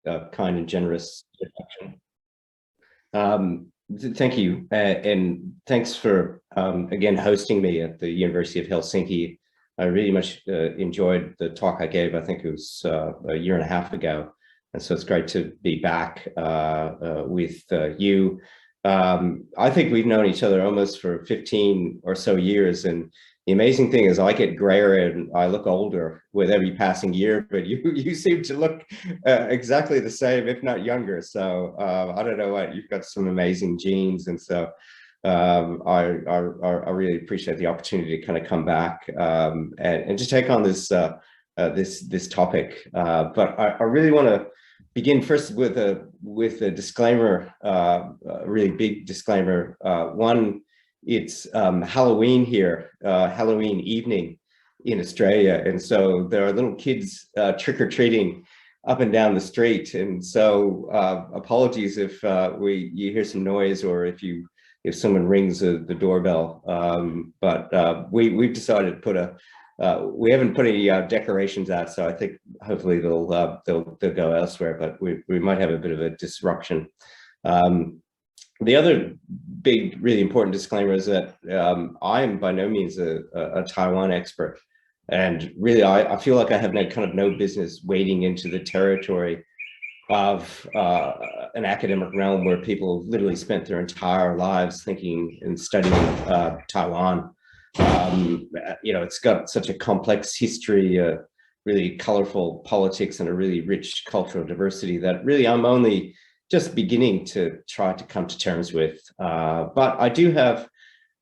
kind and generous introduction. Thank you, and thanks for again hosting me at the University of Helsinki. I really much enjoyed the talk I gave. I think it was a year and a half ago, and so it's great to be back with you. I think we've known each other almost for 15 or so years, and the amazing thing is I get grayer and I look older with every passing year, but you seem to look exactly the same, if not younger. So I don't know what, you've got some amazing genes, and so I really appreciate the opportunity to kind of come back and just take on this this topic. But I really want to begin first with a disclaimer, a really big disclaimer. One, it's Halloween here, Halloween evening in Australia, and so there are little kids trick-or-treating up and down the street, and so apologies if you hear some noise or if someone rings the doorbell, but we've decided to put we haven't put any decorations out, so I think hopefully they'll go elsewhere, but we might have a bit of a disruption. The other big, really important disclaimer is that I am by no means a Taiwan expert, and really I feel like I have no business wading into the territory of an academic realm where people literally spent their entire lives thinking and studying Taiwan. You know, it's got such a complex history, really colorful politics, and a really rich cultural diversity that really I'm only just beginning to try to come to terms with. But I do have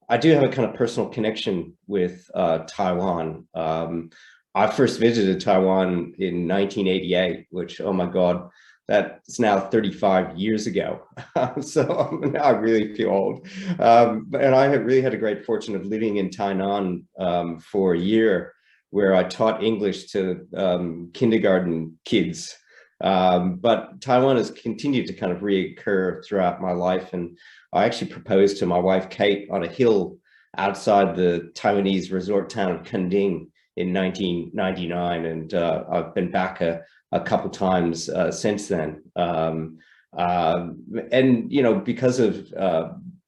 a kind of personal connection with Taiwan. I first visited Taiwan in 1988, which, oh my God, that's now 35 years ago. So now I really feel old. And I have really had a great fortune of living in Tainan for a year, where I taught English to kindergarten kids. But Taiwan has continued to kind of reoccur throughout my life. And I actually proposed to my wife, Kate, on a hill outside the Taiwanese resort town of Kending in 1999. And I've been back a couple times since then. And, you know, because of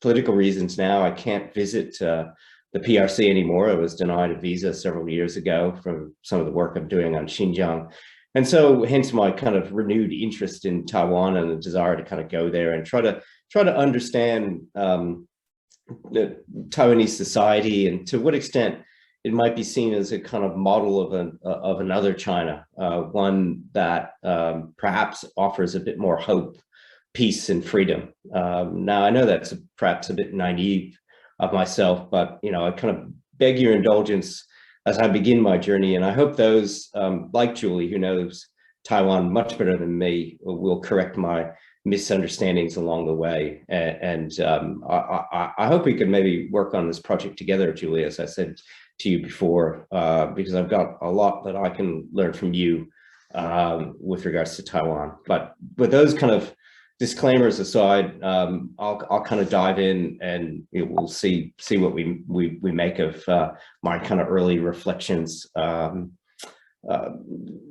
political reasons now, I can't visit the PRC anymore. I was denied a visa several years ago from some of the work I'm doing on Xinjiang. And so hence my kind of renewed interest in Taiwan and the desire to kind of go there and try to understand the Taiwanese society, and to what extent it might be seen as a kind of model of another China, one that perhaps offers a bit more hope, peace, and freedom. Now, I know that's perhaps a bit naive of myself, but you know, I kind of beg your indulgence as I begin my journey, and I hope those like Julie, who knows Taiwan much better than me, will correct my misunderstandings along the way. And I hope we can maybe work on this project together, Julie, as I said to you before, because I've got a lot that I can learn from you with regards to Taiwan. But with those kind of disclaimers aside, I'll kind of dive in, and we'll see what we make of my kind of early reflections.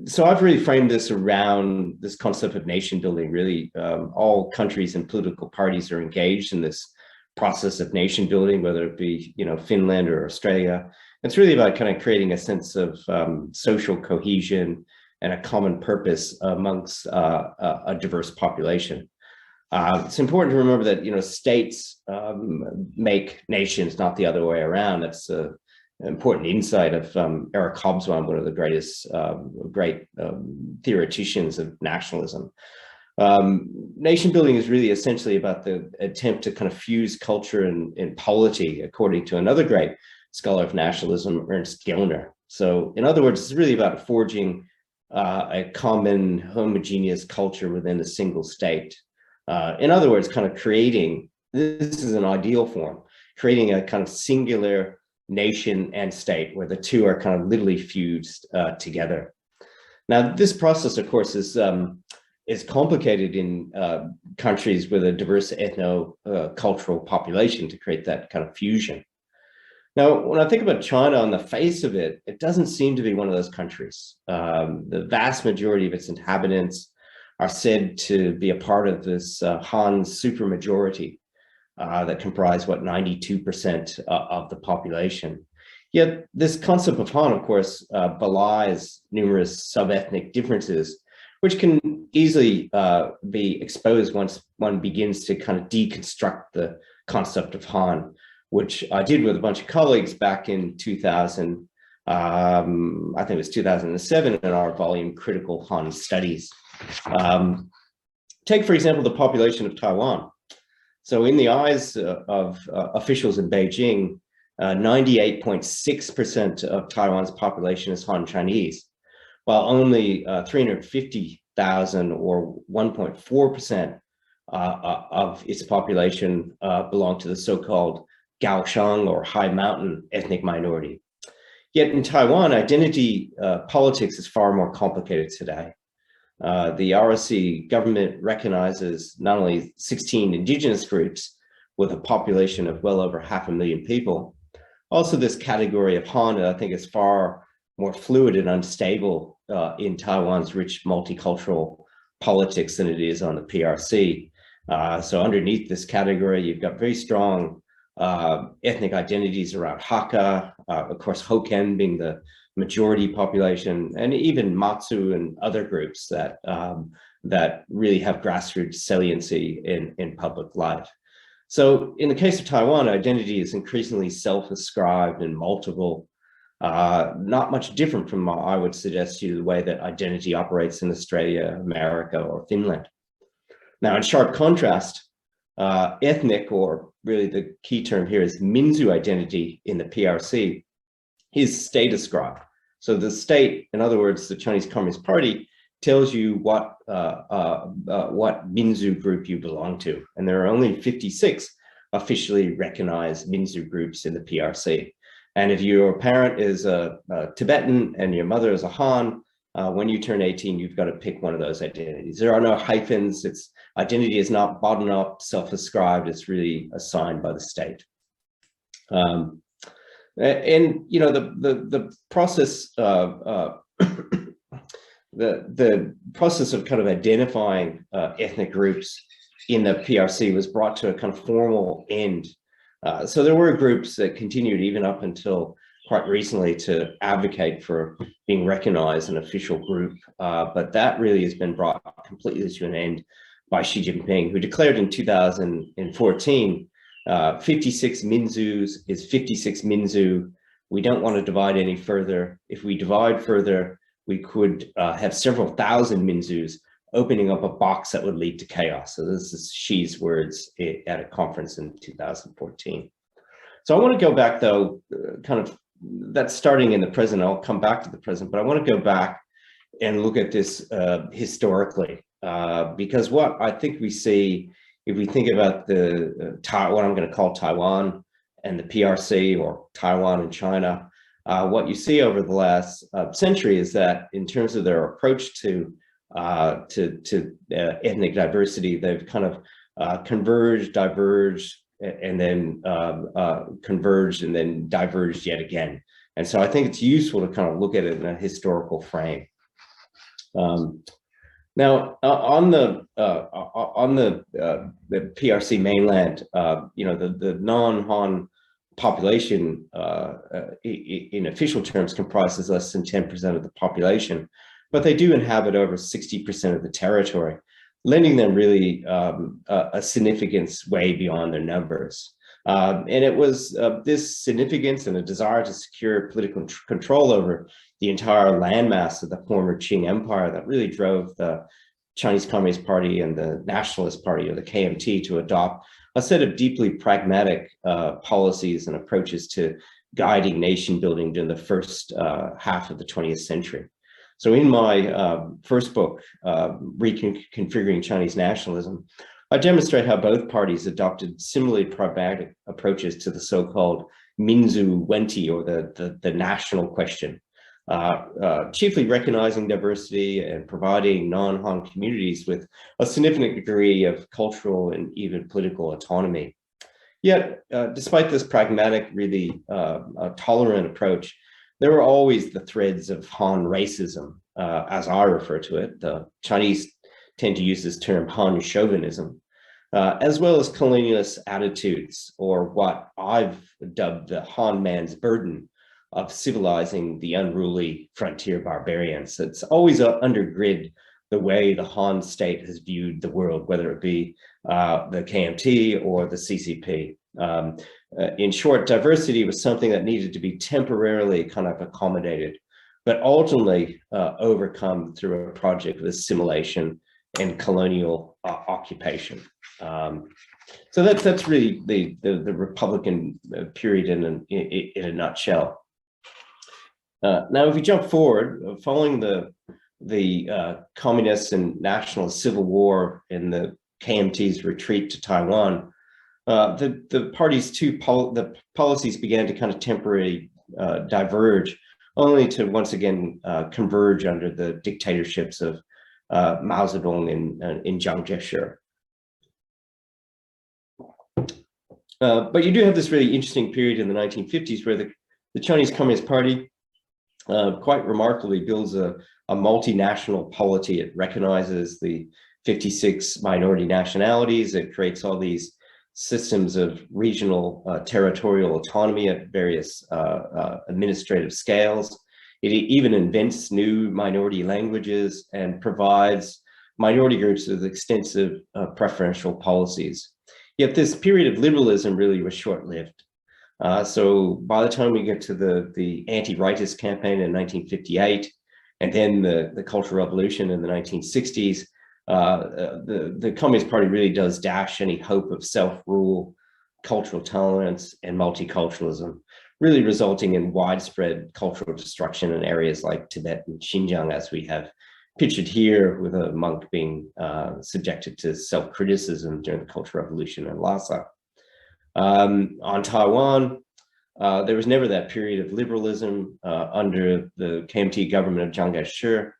So I've really framed this around this concept of nation building. Really, all countries and political parties are engaged in this process of nation building, whether it be, you know, Finland or Australia. It's really about kind of creating a sense of social cohesion and a common purpose amongst a diverse population. It's important to remember that, you know, states make nations, not the other way around. That's an important insight of Eric Hobsbawm, one of the greatest great theoreticians of nationalism. Nation building is really essentially about the attempt to kind of fuse culture and polity, according to another great scholar of nationalism, Ernst Gellner. So in other words, it's really about forging a common homogeneous culture within a single state. In other words, kind of creating, this is an ideal form, creating a kind of singular nation and state where the two are kind of literally fused together. Now, this process, of course, is complicated in countries with a diverse ethnocultural population to create that kind of fusion. Now, when I think about China, on the face of it, it doesn't seem to be one of those countries. The vast majority of its inhabitants are said to be a part of this Han supermajority that comprise, what, 92% of the population. Yet this concept of Han, of course, belies numerous sub-ethnic differences, which can easily be exposed once one begins to kind of deconstruct the concept of Han, which I did with a bunch of colleagues back in 2000, I think it was 2007, in our volume, Critical Han Studies. Take, for example, the population of Taiwan. So in the eyes of officials in Beijing, 98.6% of Taiwan's population is Han Chinese, while only 350,000 or 1.4% of its population belong to the so-called Gaoshang or High Mountain ethnic minority. Yet in Taiwan, identity politics is far more complicated today. The ROC government recognizes not only 16 indigenous groups with a population of well over 500,000 people, also this category of Han, I think, is far more fluid and unstable in Taiwan's rich multicultural politics than it is on the PRC. So underneath this category, you've got very strong ethnic identities around Hakka, of course, Hokkien being the majority population, and even Matsu and other groups that that really have grassroots saliency in public life. So in the case of Taiwan, identity is increasingly self-ascribed and multiple, not much different from, I would suggest to you, the way that identity operates in Australia, America, or Finland. Now, in sharp contrast, ethnic, or really the key term here is Minzu identity in the PRC, is state ascribed. So the state, in other words, the Chinese Communist Party, tells you what Minzu group you belong to. And there are only 56 officially recognized Minzu groups in the PRC. And if your parent is a Tibetan and your mother is a Han, when you turn 18, you've got to pick one of those identities. There are no hyphens. Its identity is not bottom-up, self-ascribed. It's really assigned by the state. And you know, the process the process of kind of identifying ethnic groups in the PRC was brought to a kind of formal end. So there were groups that continued even up until quite recently to advocate for being recognized an official group, but that really has been brought completely to an end by Xi Jinping, who declared in 2014, 56 Minzus is 56 Minzu. We don't want to divide any further. If we divide further, we could have several thousand Minzus, opening up a box that would lead to chaos. So this is Xi's words at a conference in 2014. So I want to go back, though, kind of, that's starting in the present. I'll come back to the present, but I want to go back and look at this historically, because what I think we see, if we think about the what I'm going to call Taiwan and the PRC, or Taiwan and China, what you see over the last century is that in terms of their approach to ethnic diversity, they've kind of converged, diverged, and then converged, and then diverged yet again. And so I think it's useful to kind of look at it in a historical frame. Now, on the PRC mainland, you know, the non-Han population in official terms comprises less than 10% of the population, but they do inhabit over 60% of the territory, lending them really a significance way beyond their numbers. And it was this significance and a desire to secure political control over the entire landmass of the former Qing Empire that really drove the Chinese Communist Party and the Nationalist Party, or the KMT, to adopt a set of deeply pragmatic policies and approaches to guiding nation building during the first half of the 20th century. So in my first book, Reconfiguring Chinese Nationalism, I demonstrate how both parties adopted similarly pragmatic approaches to the so-called Minzu Wenti, or the national question, chiefly recognizing diversity and providing non-Han communities with a significant degree of cultural and even political autonomy. Yet, despite this pragmatic, really tolerant approach, there were always the threads of Han racism, as I refer to it. The Chinese tend to use this term Han chauvinism, as well as colonialist attitudes, or what I've dubbed the Han man's burden of civilizing the unruly frontier barbarians. It's always undergrid the way the Han state has viewed the world, whether it be the KMT or the CCP. In short, diversity was something that needed to be temporarily kind of accommodated, but ultimately overcome through a project of assimilation and colonial occupation. So that's really the Republican period in a nutshell. Now, if we jump forward, following the communist and nationalist civil war and the KMT's retreat to Taiwan, the party's the policies began to kind of temporarily diverge, only to once again converge under the dictatorships of Mao Zedong in Jiang Jieshi. But you do have this really interesting period in the 1950s where the Chinese Communist Party quite remarkably builds a multinational polity. It recognizes the 56 minority nationalities. It creates all these systems of regional territorial autonomy at various administrative scales. It even invents new minority languages and provides minority groups with extensive preferential policies. Yet this period of liberalism really was short-lived. So by the time we get to the anti-rightist campaign in 1958, and then the Cultural Revolution in the 1960s, the Communist Party really does dash any hope of self-rule, cultural tolerance, and multiculturalism, really resulting in widespread cultural destruction in areas like Tibet and Xinjiang, as we have pictured here, with a monk being subjected to self-criticism during the Cultural Revolution in Lhasa. On Taiwan, there was never that period of liberalism under the KMT government of Jiang Jieshi.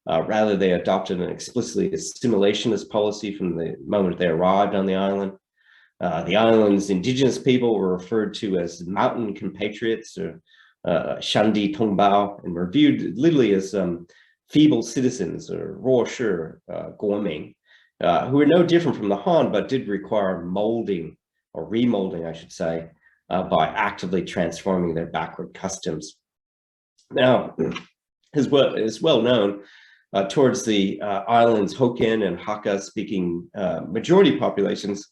Rather, they adopted an explicitly assimilationist policy from the moment they arrived on the island. The island's indigenous people were referred to as mountain compatriots, or Shandi Tongbao, and were viewed literally as feeble citizens, or Ruoshi Guoming, who were no different from the Han, but did require molding, or remolding, I should say, by actively transforming their backward customs. Now, as well known, towards the island's Hokkien and Hakka-speaking majority populations,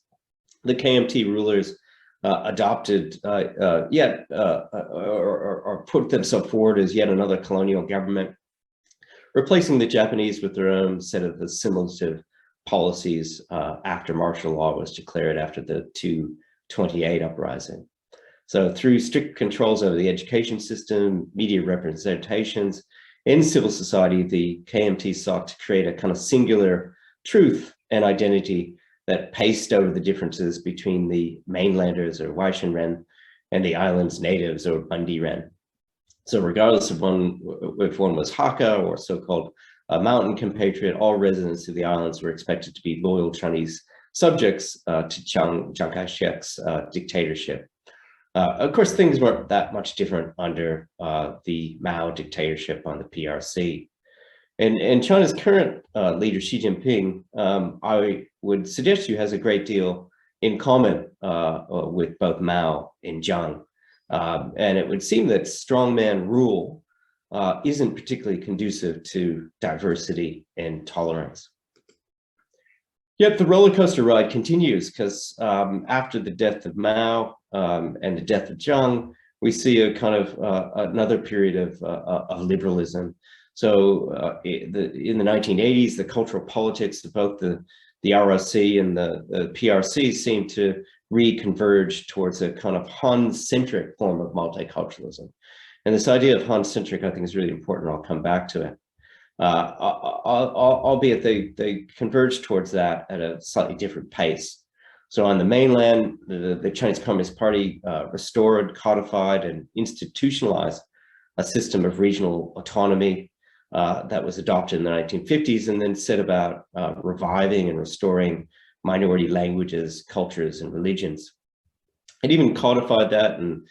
the KMT rulers adopted or put themselves forward as yet another colonial government, replacing the Japanese with their own set of assimilative policies after martial law was declared after the 228 uprising. So through strict controls over the education system, media representations, in civil society, the KMT sought to create a kind of singular truth and identity that paced over the differences between the mainlanders, or Waishenren, and the island's natives, or Bundiren. So regardless of if one was Hakka or so-called mountain compatriot, all residents of the islands were expected to be loyal Chinese subjects to Chiang Kai-shek's dictatorship. Of course, things weren't that much different under the Mao dictatorship on the PRC. And China's current leader, Xi Jinping, I would suggest you has a great deal in common with both Mao and Jiang. And it would seem that strongman rule isn't particularly conducive to diversity and tolerance. Yet the roller coaster ride continues, because after the death of Mao and the death of Jiang, we see a kind of another period of liberalism. So in the 1980s, the cultural politics of both the ROC and the PRC seem to reconverge towards a kind of Han-centric form of multiculturalism. And this idea of Han-centric, I think, is really important. I'll come back to it. Albeit they converge towards that at a slightly different pace. So on the mainland, the Chinese Communist Party restored, codified, and institutionalized a system of regional autonomy that was adopted in the 1950s, and then set about reviving and restoring minority languages, cultures, and religions. It even codified that and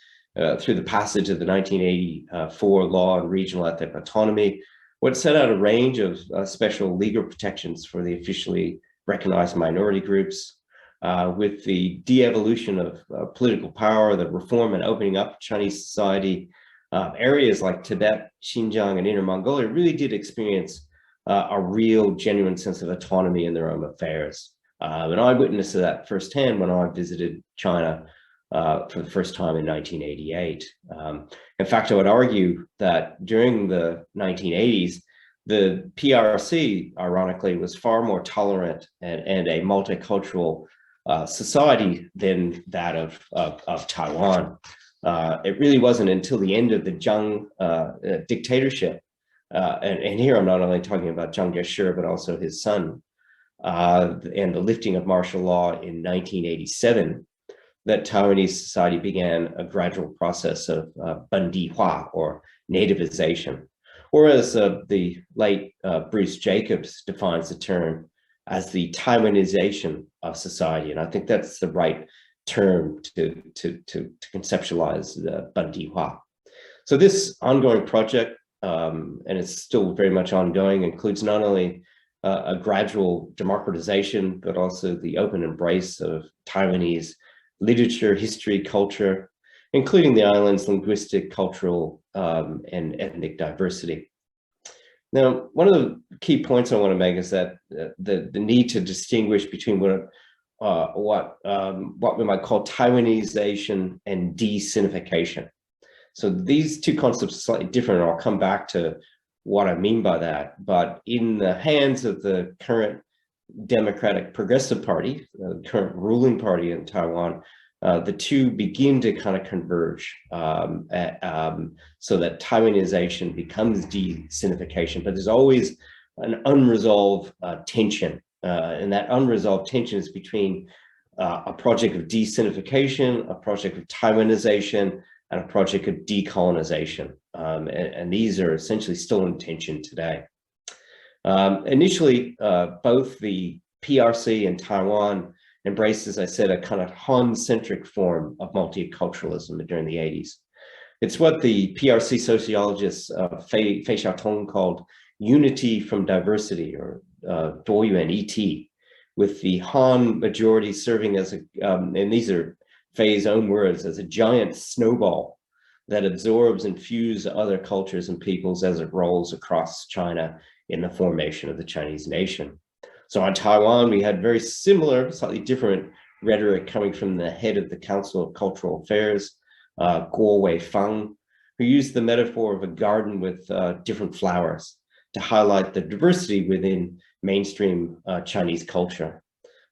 through the passage of the 1984 law on regional ethnic autonomy, what set out a range of special legal protections for the officially recognized minority groups, with the de-evolution of political power, the reform and opening up of Chinese society. Areas like Tibet, Xinjiang, and Inner Mongolia really did experience a real, genuine sense of autonomy in their own affairs. And I witnessed that firsthand when I visited China for the first time in 1988. In fact, I would argue that during the 1980s, the PRC, ironically, was far more tolerant and a multicultural society than that of Taiwan. It really wasn't until the end of the Zhang dictatorship, and here I'm not only talking about Zhang Jieshi, but also his son, and the lifting of martial law in 1987, that Taiwanese society began a gradual process of Bandihua, or nativization, or as the late Bruce Jacobs defines the term, as the Taiwanization of society. And I think that's the right term to conceptualize Bandihua. So this ongoing project, and it's still very much ongoing, includes not only a gradual democratization, but also the open embrace of Taiwanese literature, history, culture, including the island's linguistic, cultural, and ethnic diversity. Now, one of the key points I want to make is that the need to distinguish between what we might call Taiwanization and de-Sinification. So these two concepts are slightly different, and I'll come back to what I mean by that. But in the hands of the current Democratic Progressive Party, the current ruling party in Taiwan, the two begin to kind of converge, so that Taiwanization becomes de-Sinification, but there's always an unresolved tension, and that unresolved tension is between a project of de-Sinification, a project of Taiwanization, and a project of decolonization, and these are essentially still in tension today. Initially, both the PRC and Taiwan embraced, as I said, a kind of Han-centric form of multiculturalism during the 80s. It's what the PRC sociologist Fei Xiaotong called unity from diversity, or Doyuan ET, with the Han majority serving as a, and these are Fei's own words, as a giant snowball that absorbs and fuses other cultures and peoples as it rolls across China in the formation of the Chinese nation. So on Taiwan, we had very similar, slightly different rhetoric coming from the head of the Council of Cultural Affairs, Guo Weifang, who used the metaphor of a garden with different flowers to highlight the diversity within mainstream Chinese culture.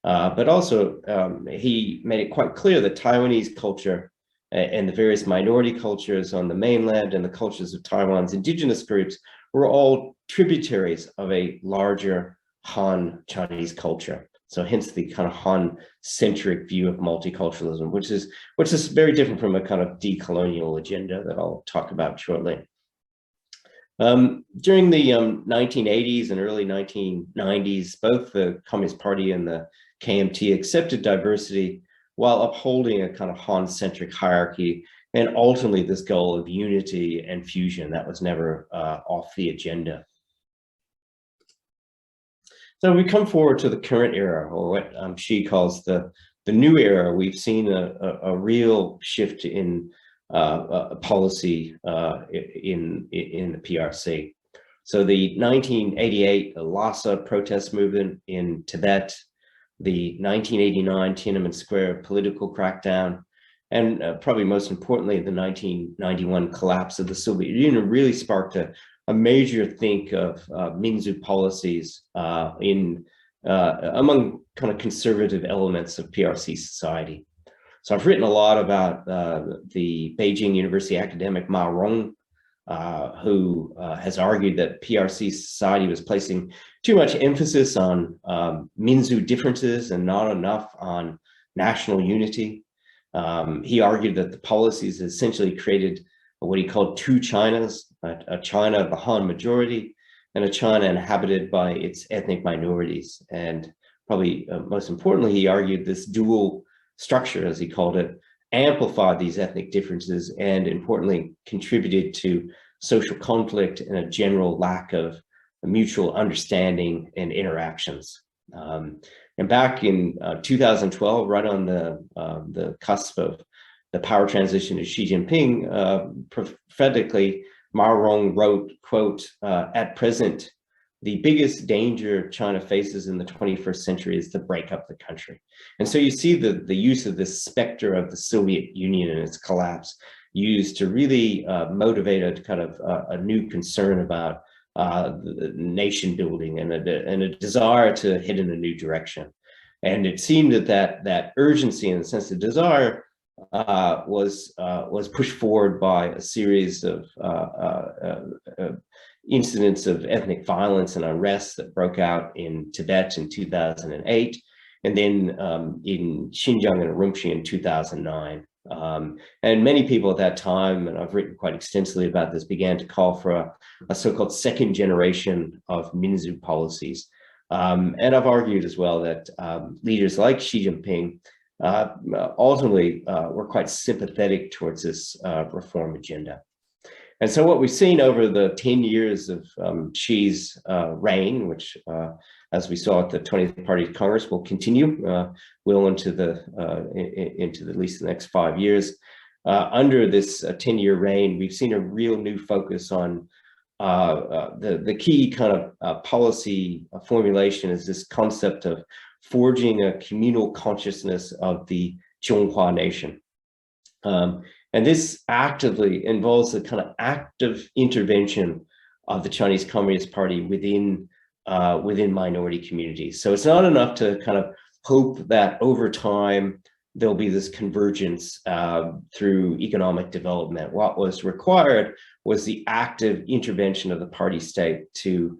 But also, he made it quite clear that Taiwanese culture and the various minority cultures on the mainland and the cultures of Taiwan's indigenous groups were all tributaries of a larger Han Chinese culture. So hence the kind of Han-centric view of multiculturalism, which is very different from a kind of decolonial agenda that I'll talk about shortly. During the 1980s and early 1990s, both the Communist Party and the KMT accepted diversity while upholding a kind of Han-centric hierarchy, and ultimately this goal of unity and fusion that was never off the agenda. So we come forward to the current era, or what Xi calls the new era. We've seen a real shift in policy in the PRC. So the 1988 Lhasa protest movement in Tibet, the 1989 Tiananmen Square political crackdown, and probably most importantly, the 1991 collapse of the Soviet Union really sparked a major think of Minzu policies among kind of conservative elements of PRC society. So I've written a lot about the Beijing University academic Ma Rong, who has argued that PRC society was placing too much emphasis on Minzu differences and not enough on national unity. He argued that the policies essentially created what he called two Chinas, a China of the Han majority and a China inhabited by its ethnic minorities. And probably most importantly, he argued this dual structure, as he called it, amplified these ethnic differences and importantly contributed to social conflict and a general lack of mutual understanding and interactions. And back in 2012, right on the cusp of the power transition to Xi Jinping, prophetically, Mao Rong wrote, quote, "At present, the biggest danger China faces in the 21st century is to break up the country." And so you see the use of this specter of the Soviet Union and its collapse used to really motivate a kind of a new concern about nation building and a desire to head in a new direction. And it seemed that urgency, in the sense of desire, was pushed forward by a series of incidents of ethnic violence and unrest that broke out in Tibet in 2008, and then in Xinjiang and Urumqi in 2009. And many people at that time, and I've written quite extensively about this, began to call for a so-called second generation of Minzu policies. And I've argued as well that leaders like Xi Jinping ultimately were quite sympathetic towards this reform agenda. And so what we've seen over the 10 years of Xi's reign, which, as we saw at the 20th Party Congress, will continue well into at least the next 5 years. Under this 10-year reign, we've seen a real new focus on the key kind of policy formulation is this concept of forging a communal consciousness of the Zhonghua nation. And this actively involves the kind of active intervention of the Chinese Communist Party within minority communities. So it's not enough to kind of hope that over time there'll be this convergence through economic development. What was required was the active intervention of the party state to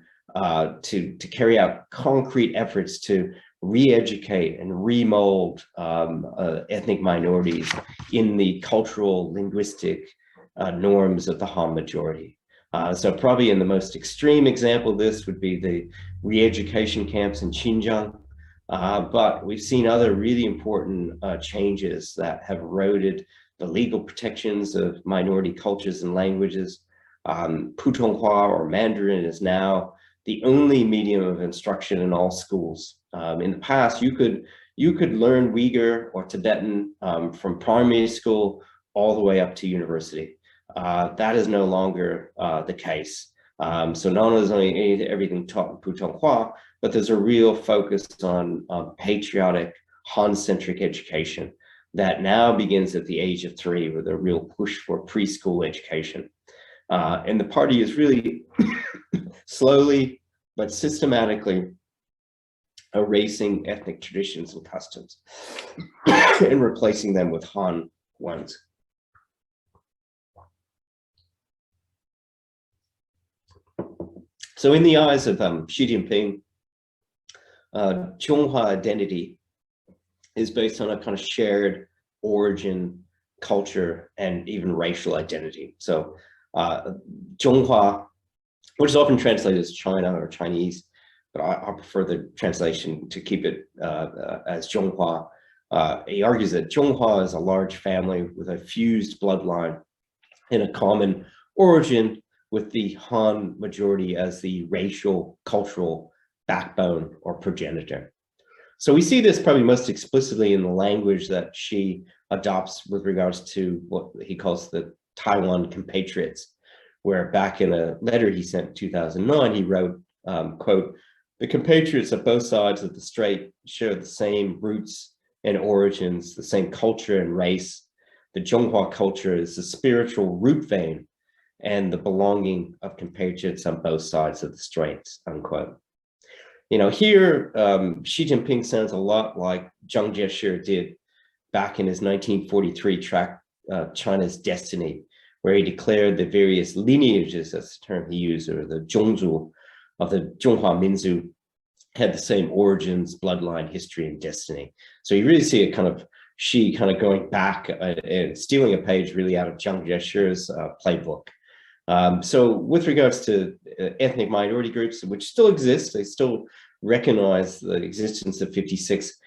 carry out concrete efforts to re-educate and remold ethnic minorities in the cultural, linguistic norms of the Han majority. So probably in the most extreme example of this would be the re-education camps in Xinjiang. But we've seen other really important changes that have eroded the legal protections of minority cultures and languages. Putonghua, or Mandarin, is now the only medium of instruction in all schools. In the past, you could learn Uyghur or Tibetan from primary school all the way up to university. That is no longer the case. So not only is everything taught in Putonghua, but there's a real focus on patriotic, Han-centric education that now begins at the age of 3 with a real push for preschool education. And the party is really slowly but systematically erasing ethnic traditions and customs and replacing them with Han ones. So in the eyes of Xi Jinping, Zhonghua identity is based on a kind of shared origin, culture, and even racial identity. So Zhonghua, which is often translated as China or Chinese, but I prefer the translation to keep it as Zhonghua. He argues that Zhonghua is a large family with a fused bloodline and a common origin with the Han majority as the racial, cultural backbone or progenitor. So we see this probably most explicitly in the language that Xi adopts with regards to what he calls the Taiwan compatriots, where back in a letter he sent in 2009, he wrote, quote, "The compatriots of both sides of the strait share the same roots and origins, the same culture and race. The Zhonghua culture is the spiritual root vein and the belonging of compatriots on both sides of the straits," unquote. You know, here, Xi Jinping sounds a lot like Jiang Jieshi did back in his 1943 tract, China's Destiny, where he declared the various lineages, that's the term he used, or the Zhongzhu of the Zhonghua Minzu, had the same origins, bloodline, history, and destiny. So you really see a kind of Xi kind of going back and stealing a page really out of Jiang Jieshi's playbook. So with regards to ethnic minority groups, which still exist, they still recognize the existence of 56.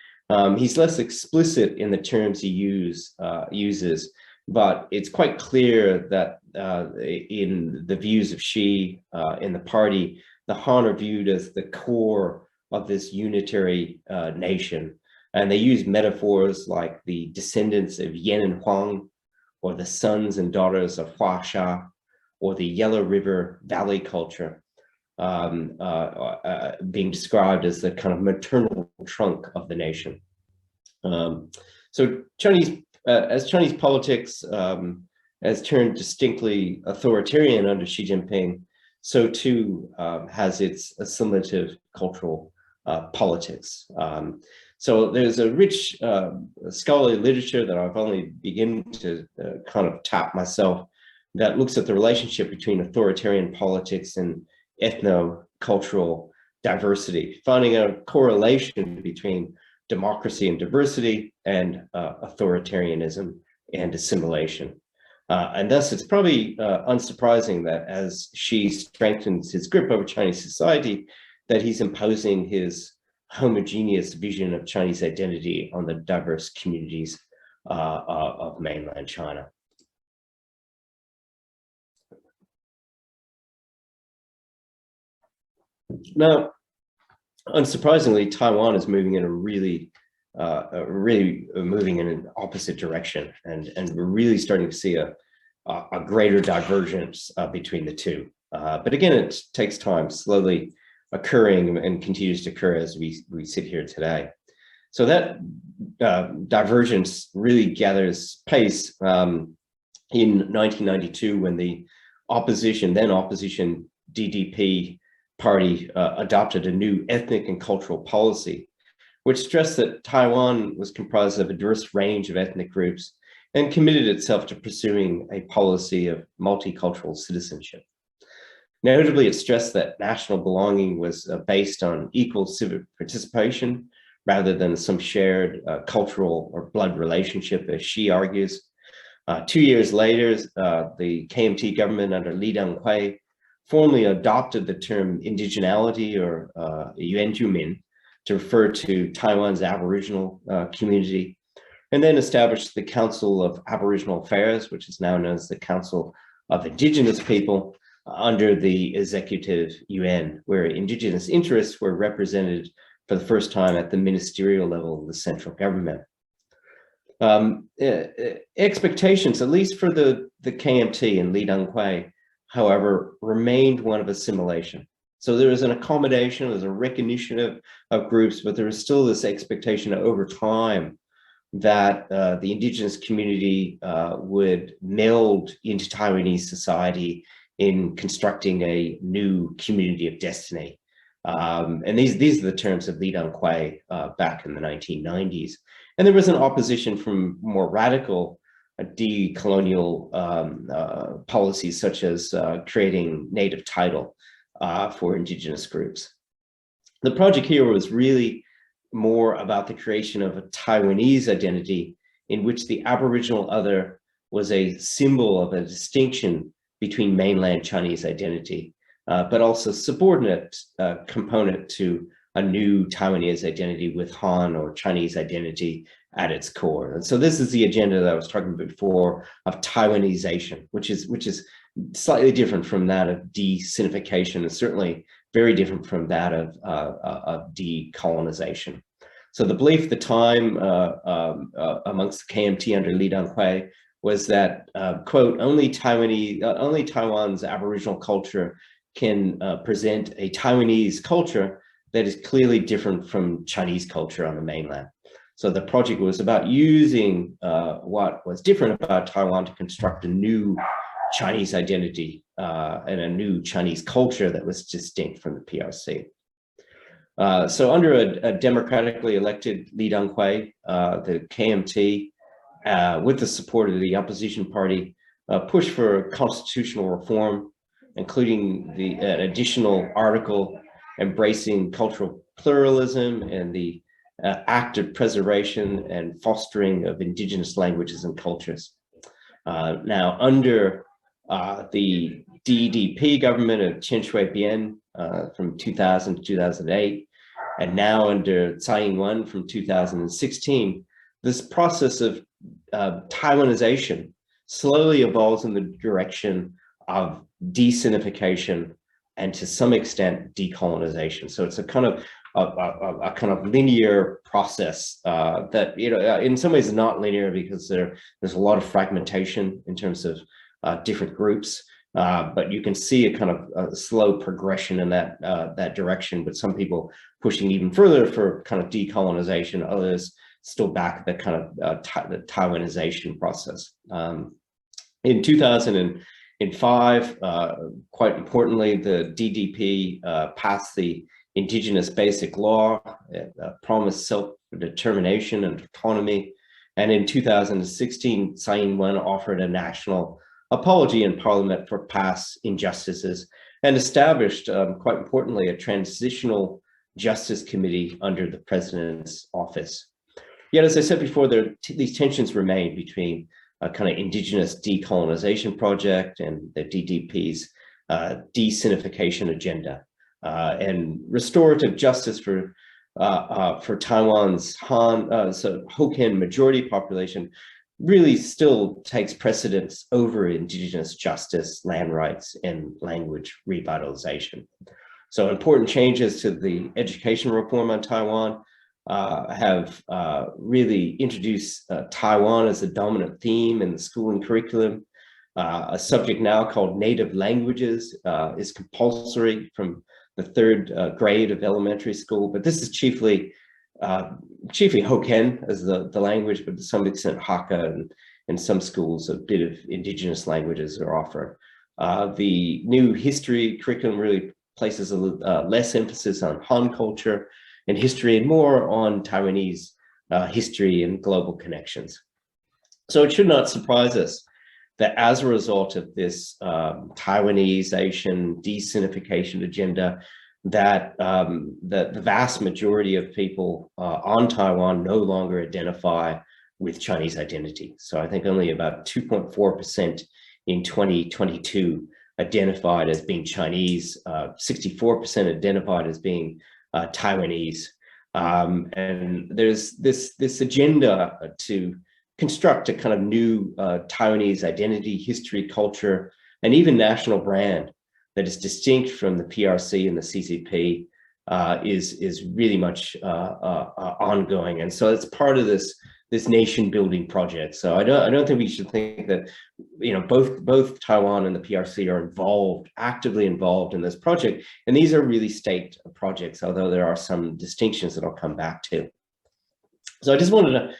He's less explicit in the terms he uses, but it's quite clear that in the views of Xi in the party, the Han are viewed as the core of this unitary nation. And they use metaphors like the descendants of Yan and Huang, or the sons and daughters of Huasha, or the Yellow River Valley culture, being described as the kind of maternal trunk of the nation. So as Chinese politics has turned distinctly authoritarian under Xi Jinping, so too has its assimilative cultural politics. So there's a rich scholarly literature that I've only begun to kind of tap myself that looks at the relationship between authoritarian politics and ethnocultural diversity, finding a correlation between democracy and diversity and authoritarianism and assimilation. And thus it's probably unsurprising that as Xi strengthens his grip over Chinese society, that he's imposing his homogeneous vision of Chinese identity on the diverse communities of mainland China. Now, unsurprisingly, Taiwan is moving in a really moving in an opposite direction, and we're really starting to see a greater divergence between the two. But again, it takes time, slowly occurring and continues to occur as we sit here today. So that divergence really gathers pace in 1992 when the then opposition DDP party adopted a new ethnic and cultural policy, which stressed that Taiwan was comprised of a diverse range of ethnic groups and committed itself to pursuing a policy of multicultural citizenship. Notably, it stressed that national belonging was based on equal civic participation rather than some shared cultural or blood relationship, as Xi argues. 2 years later, the KMT government under Li Denghui formally adopted the term indigeneity, or Yuanjumin, to refer to Taiwan's Aboriginal community, and then established the Council of Aboriginal Affairs, which is now known as the Council of Indigenous People, under the Executive Yuan, where indigenous interests were represented for the first time at the ministerial level of the central government. Expectations, at least for the KMT and Li Denghui, however, remained one of assimilation. So there was an accommodation, there's a recognition of groups, but there was still this expectation over time that the indigenous community would meld into Taiwanese society in constructing a new community of destiny. And these are the terms of Li Denghui back in the 1990s. And there was an opposition from more radical decolonial policies, such as creating native title for indigenous groups. The project here was really more about the creation of a Taiwanese identity in which the Aboriginal other was a symbol of a distinction between mainland Chinese identity, but also subordinate component to a new Taiwanese identity with Han or Chinese identity at its core. And so this is the agenda that I was talking about before of Taiwanization, which is slightly different from that of de-sinification, and certainly very different from that of decolonization. So the belief at the time amongst the KMT under Li Denghui was that, quote, only Taiwan's Aboriginal culture can present a Taiwanese culture that is clearly different from Chinese culture on the mainland. So the project was about using what was different about Taiwan to construct a new Chinese identity and a new Chinese culture that was distinct from the PRC. So under a democratically elected Li Denghui, the KMT, with the support of the opposition party, pushed for constitutional reform, including an additional article embracing cultural pluralism and the active preservation and fostering of indigenous languages and cultures. Now, under the DDP government of Chen Shui-bian from 2000 to 2008, and now under Tsai Ing-wen from 2016, this process of Taiwanization slowly evolves in the direction of de-Sinification and to some extent decolonization. So it's a kind of a kind of linear process that, in some ways is not linear because there's a lot of fragmentation in terms of different groups. But you can see a kind of a slow progression in that direction, but some people pushing even further for kind of decolonization, others still back the kind of the Taiwanization process. In 2005, quite importantly, the DDP passed the Indigenous Basic Law, promised self-determination and autonomy. And in 2016, Tsai Ing-wen offered a national apology in Parliament for past injustices and established, quite importantly, a transitional justice committee under the president's office. Yet, as I said before, these tensions remain between a kind of indigenous decolonization project and the DDP's de-Sinification agenda. And restorative justice for Taiwan's Hokkien majority population really still takes precedence over indigenous justice, land rights, and language revitalization. So important changes to the education reform on Taiwan have really introduced Taiwan as a dominant theme in the schooling curriculum. A subject now called native languages is compulsory from the third grade of elementary school, but this is chiefly Hokkien as the language, but to some extent Hakka, and in some schools a bit of indigenous languages are offered. The new history curriculum really places less emphasis on Han culture and history and more on Taiwanese history and global connections. So it should not surprise us that as a result of this Taiwanization, de-Sinification agenda, that the vast majority of people on Taiwan no longer identify with Chinese identity. So I think only about 2.4% in 2022 identified as being Chinese, 64% identified as being Taiwanese. And there's this agenda to construct a kind of new Taiwanese identity, history, culture, and even national brand that is distinct from the PRC and the CCP is really much ongoing. And so it's part of this nation building project. So I don't think we should think that, both Taiwan and the PRC are actively involved in this project. And these are really state projects, although there are some distinctions that I'll come back to. So I just wanted to,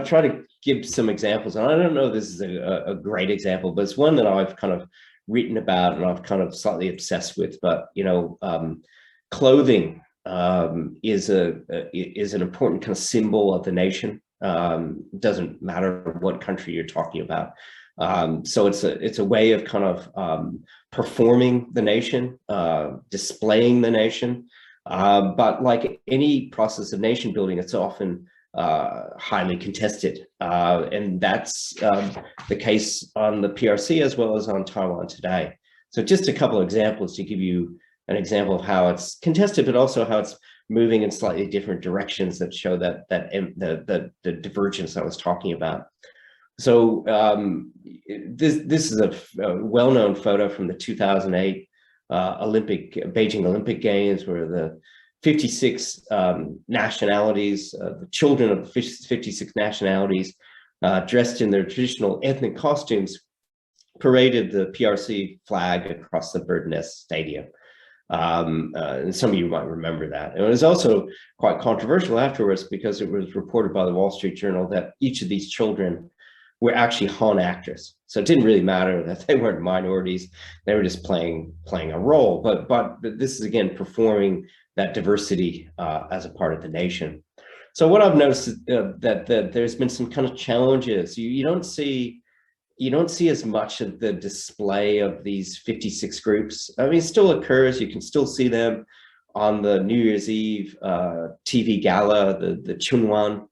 try to give some examples. And I don't know if this is a great example, but it's one that I've kind of written about and I've kind of slightly obsessed with. But clothing is an important kind of symbol of the nation. Doesn't matter what country you're talking about. So it's a way of kind of performing the nation, displaying the nation. But like any process of nation building, it's often highly contested. And that's the case on the PRC as well as on Taiwan today. So just a couple of examples to give you an example of how it's contested, but also how it's moving in slightly different directions that show that the divergence I was talking about. So this is a well-known photo from the 2008 Beijing Olympic Games, where the 56 nationalities, the children of the 56 nationalities, dressed in their traditional ethnic costumes, paraded the PRC flag across the Bird Nest Stadium. And some of you might remember that. And it was also quite controversial afterwards because it was reported by the Wall Street Journal that each of these children were actually Han actors. So it didn't really matter that they weren't minorities. They were just playing a role. But this is, again, performing that diversity as a part of the nation. So what I've noticed is that there's been some kind of challenges. You don't see as much of the display of these 56 groups. I mean, it still occurs. You can still see them on the New Year's Eve TV gala, the Chunwan.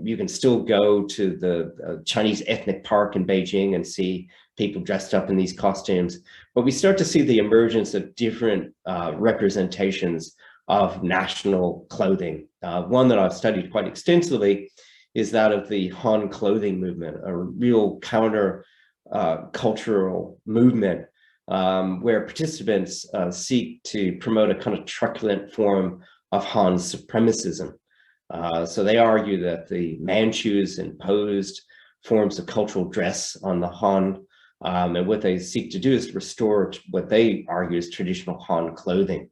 You can still go to the Chinese ethnic park in Beijing and see people dressed up in these costumes. But we start to see the emergence of different representations of national clothing. One that I've studied quite extensively is that of the Han clothing movement, a real counter cultural movement where participants seek to promote a kind of truculent form of Han supremacism. So they argue that the Manchus imposed forms of cultural dress on the Han, and what they seek to do is to restore what they argue is traditional Han clothing.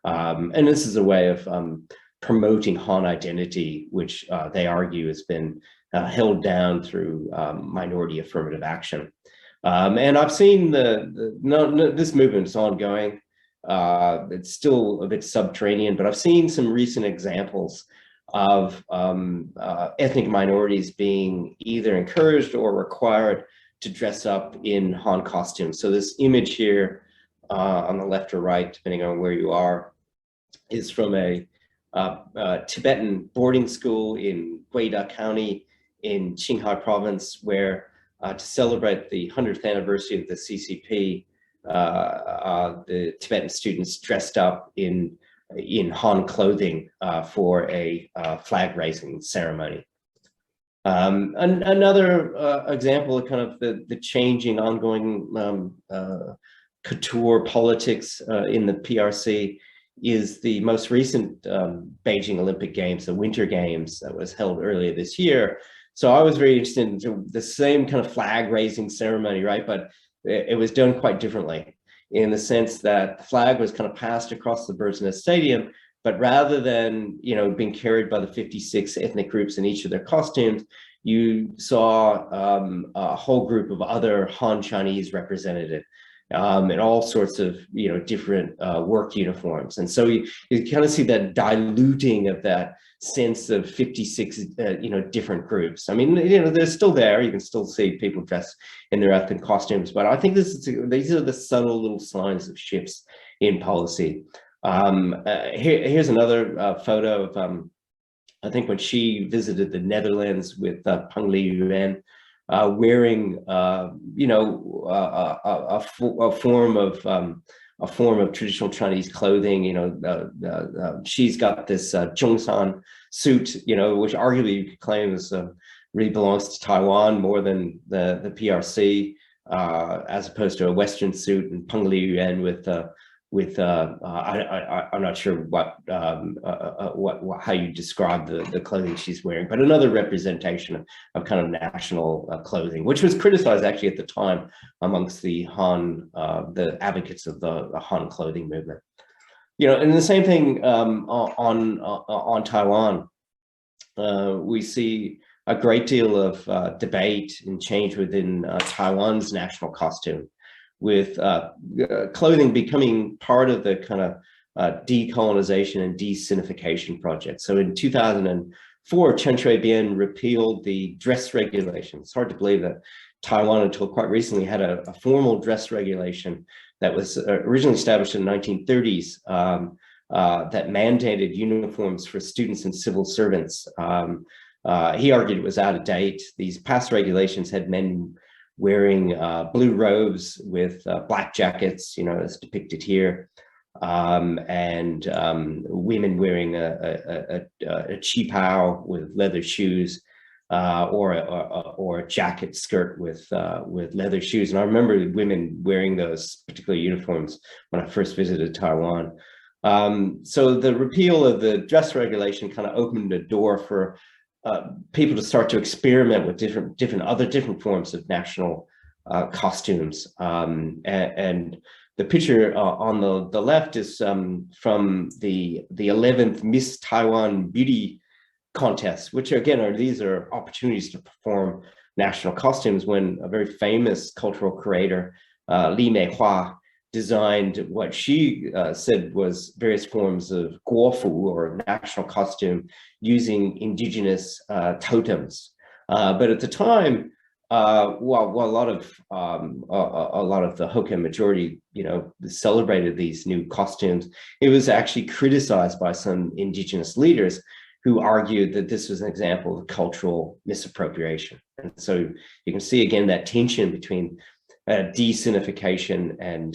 And this is a way of promoting Han identity, which they argue has been held down through minority affirmative action. And I've seen this movement's ongoing. It's still a bit subterranean, but I've seen some recent examples of ethnic minorities being either encouraged or required to dress up in Han costumes. So this image here on the left or right, depending on where you are, is from a Tibetan boarding school in Guida County in Qinghai province, where to celebrate the 100th anniversary of the CCP, the Tibetan students dressed up in Han clothing for a flag raising ceremony. Another example of kind of the changing ongoing couture politics in the PRC is the most recent Beijing Olympic Games, the Winter Games that was held earlier this year. So I was very interested in the same kind of flag raising ceremony, right? But it was done quite differently in the sense that the flag was kind of passed across the Bird's Nest Stadium, but rather than, you know, being carried by the 56 ethnic groups in each of their costumes, you saw a whole group of other Han Chinese represented in all sorts of, you know, different work uniforms. And so you kind of see that diluting of that sense of 56, you know, different groups. I mean, you know, they're still there. You can still see people dressed in their ethnic costumes, but I think these are the subtle little signs of shifts in policy. Here's another photo of, I think when she visited the Netherlands with Peng Liyuan, wearing, you know, a form of traditional Chinese clothing. You know, she's got this Zhongshan suit, you know, which arguably you could claim is really belongs to Taiwan more than the PRC, as opposed to a Western suit, and Peng Liyuan with I'm not sure how you describe the clothing she's wearing, but another representation of kind of national clothing, which was criticized actually at the time amongst the Han, the advocates of the Han clothing movement. You know, and the same thing on Taiwan. We see a great deal of debate and change within Taiwan's national costume, with clothing becoming part of the kind of decolonization and de-Sinification project. So in 2004, Chen Shui-bian repealed the dress regulation. It's hard to believe that Taiwan, until quite recently, had a formal dress regulation that was originally established in the 1930s that mandated uniforms for students and civil servants. He argued it was out of date. These past regulations had men wearing blue robes with black jackets, you know, as depicted here, and women wearing a qipao with leather shoes, or a jacket skirt with leather shoes. And I remember women wearing those particular uniforms when I first visited Taiwan. So the repeal of the dress regulation kind of opened a door for people to start to experiment with different forms of national costumes. And the picture on the left is from the 11th Miss Taiwan Beauty Contest, which again these are opportunities to perform national costumes, when a very famous cultural creator, Li Meihua, designed what she said was various forms of guofu, or national costume, using indigenous totems. But at the time, while a lot of the Hokkien majority, you know, celebrated these new costumes, it was actually criticized by some indigenous leaders who argued that this was an example of cultural misappropriation. And so you can see again that tension between de-Sinification and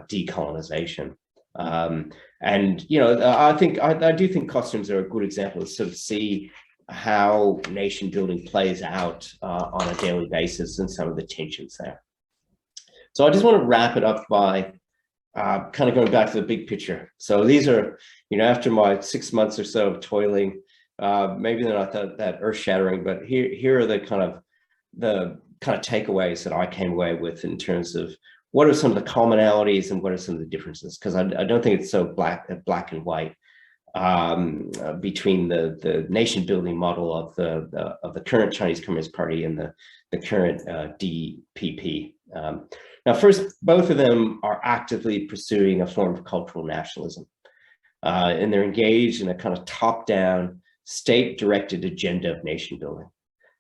decolonization. And you know, I do think costumes are a good example to sort of see how nation building plays out on a daily basis and some of the tensions there. So I just want to wrap it up by kind of going back to the big picture. So these are, after my 6 months or so of toiling, maybe they're not that earth-shattering, but here are the kind of takeaways that I came away with in terms of what are some of the commonalities and what are some of the differences, because I don't think it's so black and white between the nation building model of the current Chinese Communist Party and the current DPP. Now, first, both of them are actively pursuing a form of cultural nationalism, and they're engaged in a kind of top-down, state-directed agenda of nation building.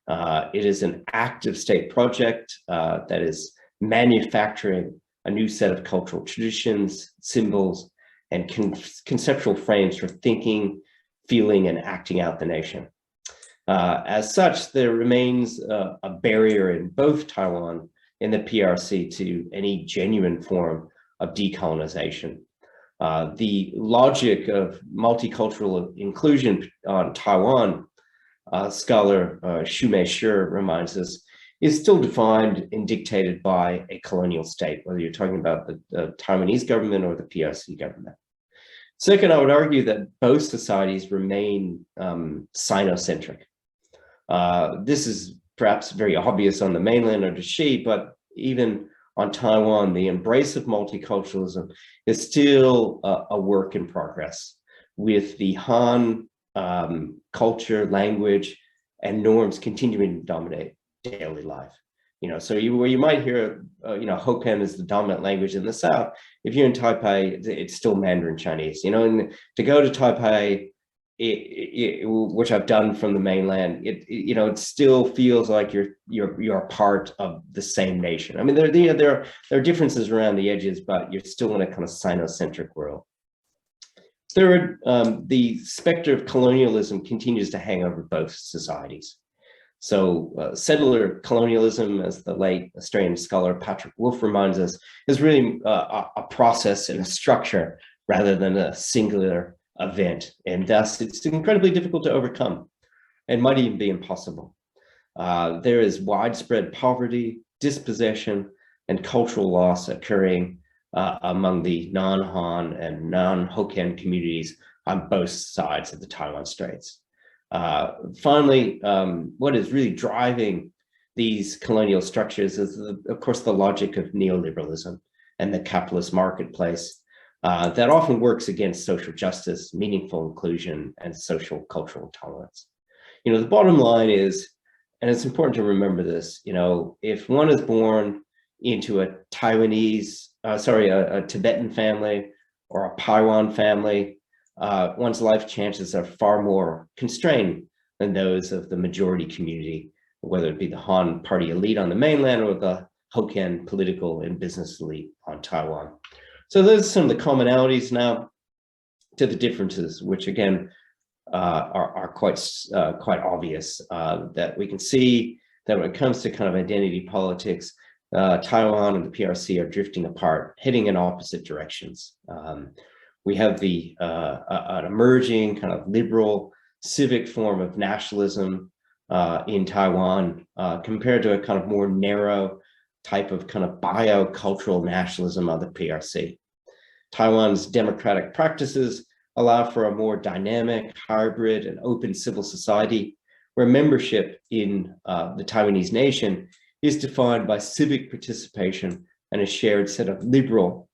It is an active state project that is manufacturing a new set of cultural traditions, symbols, and conceptual frames for thinking, feeling, and acting out the nation. As such, there remains a barrier in both Taiwan and the PRC to any genuine form of decolonization. The logic of multicultural inclusion on Taiwan, scholar Shumei Shi reminds us, is still defined and dictated by a colonial state, whether you're talking about the Taiwanese government or the PRC government. Second, I would argue that both societies remain Sinocentric. This is perhaps very obvious on the mainland or the Xi, but even on Taiwan, the embrace of multiculturalism is still a work in progress, with the Han culture, language, and norms continuing to dominate daily life. So where you might hear, Hokkien is the dominant language in the South, if you're in Taipei, it's still Mandarin Chinese. And to go to Taipei, which I've done from the mainland, it still feels like you're a part of the same nation. I mean, there are differences around the edges, but you're still in a kind of Sinocentric world. Third, the specter of colonialism continues to hang over both societies. So settler colonialism, as the late Australian scholar Patrick Wolf reminds us, is really a process and a structure rather than a singular event. And thus it's incredibly difficult to overcome and might even be impossible. There is widespread poverty, dispossession, and cultural loss occurring among the non-Han and non-Hokkien communities on both sides of the Taiwan Straits. Finally, what is really driving these colonial structures is, of course, the logic of neoliberalism and the capitalist marketplace that often works against social justice, meaningful inclusion, and social cultural tolerance. The bottom line is, and it's important to remember this, if one is born into a Tibetan family or a Paiwan family, one's life chances are far more constrained than those of the majority community, whether it be the Han party elite on the mainland or the Hokkien political and business elite on Taiwan. So those are some of the commonalities. Now to the differences, which again are quite obvious, that we can see that when it comes to kind of identity politics, Taiwan and the PRC are drifting apart, heading in opposite directions. We have an emerging kind of liberal civic form of nationalism in Taiwan compared to a kind of more narrow type of kind of biocultural nationalism of the PRC. Taiwan's democratic practices allow for a more dynamic, hybrid, and open civil society where membership in the Taiwanese nation is defined by civic participation and a shared set of liberal,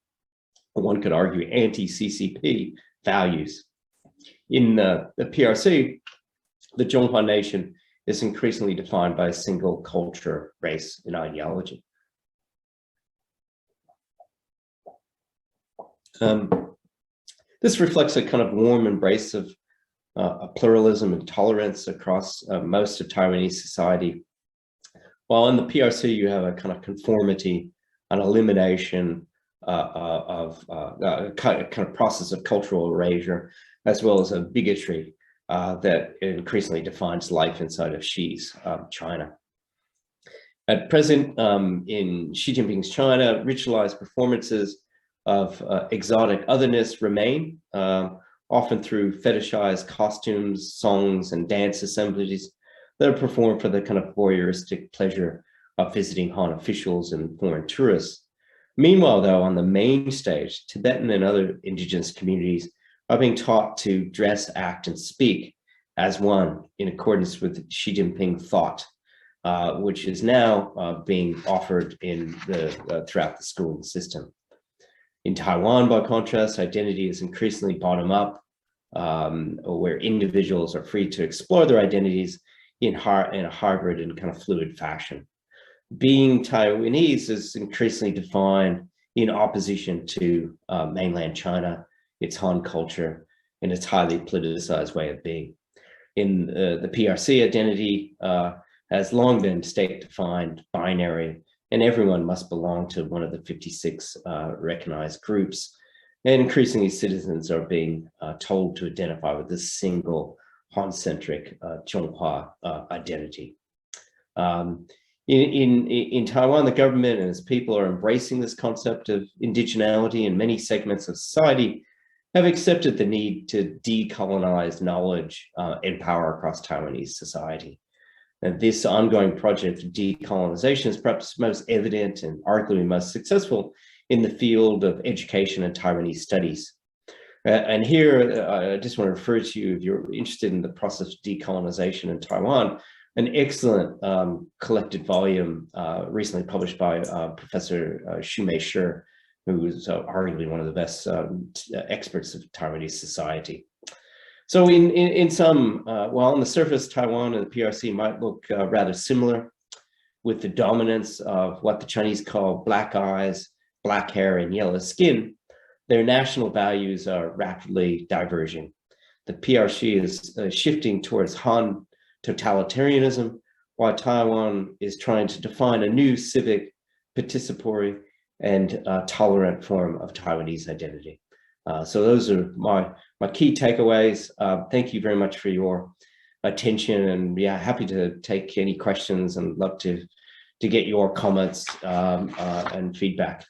one could argue, anti-CCP values. In the PRC, the Zhonghua nation is increasingly defined by a single culture, race, and ideology. This reflects a kind of warm embrace of pluralism and tolerance across most of Taiwanese society. While in the PRC, you have a kind of conformity, an elimination of kind of process of cultural erasure, as well as a bigotry that increasingly defines life inside of Xi's China. At present, in Xi Jinping's China, ritualized performances of exotic otherness remain, often through fetishized costumes, songs, and dance assemblies that are performed for the kind of voyeuristic pleasure of visiting Han officials and foreign tourists. Meanwhile, though, on the main stage, Tibetan and other indigenous communities are being taught to dress, act, and speak as one in accordance with Xi Jinping thought, which is now being offered throughout the schooling system. In Taiwan, by contrast, identity is increasingly bottom-up, where individuals are free to explore their identities in a hybrid and kind of fluid fashion. Being Taiwanese is increasingly defined in opposition to mainland China, its Han culture, and its highly politicized way of being. In the PRC, identity has long been state-defined, binary, and everyone must belong to one of the 56 recognized groups. And increasingly, citizens are being told to identify with this single Han-centric Zhonghua identity. In Taiwan, the government and its people are embracing this concept of indigeneity, and many segments of society have accepted the need to decolonize knowledge and power across Taiwanese society. And this ongoing project of decolonization is perhaps most evident and arguably most successful in the field of education and Taiwanese studies. And here, I just want to refer to you, if you're interested in the process of decolonization in Taiwan, an excellent collected volume recently published by Professor Shumei Shi, who is arguably one of the best experts of Taiwanese society. So in some, while on the surface, Taiwan and the PRC might look rather similar, with the dominance of what the Chinese call black eyes, black hair, and yellow skin, their national values are rapidly diverging. The PRC is shifting towards Han totalitarianism, while Taiwan is trying to define a new civic, participatory, and tolerant form of Taiwanese identity. So those are my key takeaways. Thank you very much for your attention, and yeah, happy to take any questions and love to get your comments and feedback.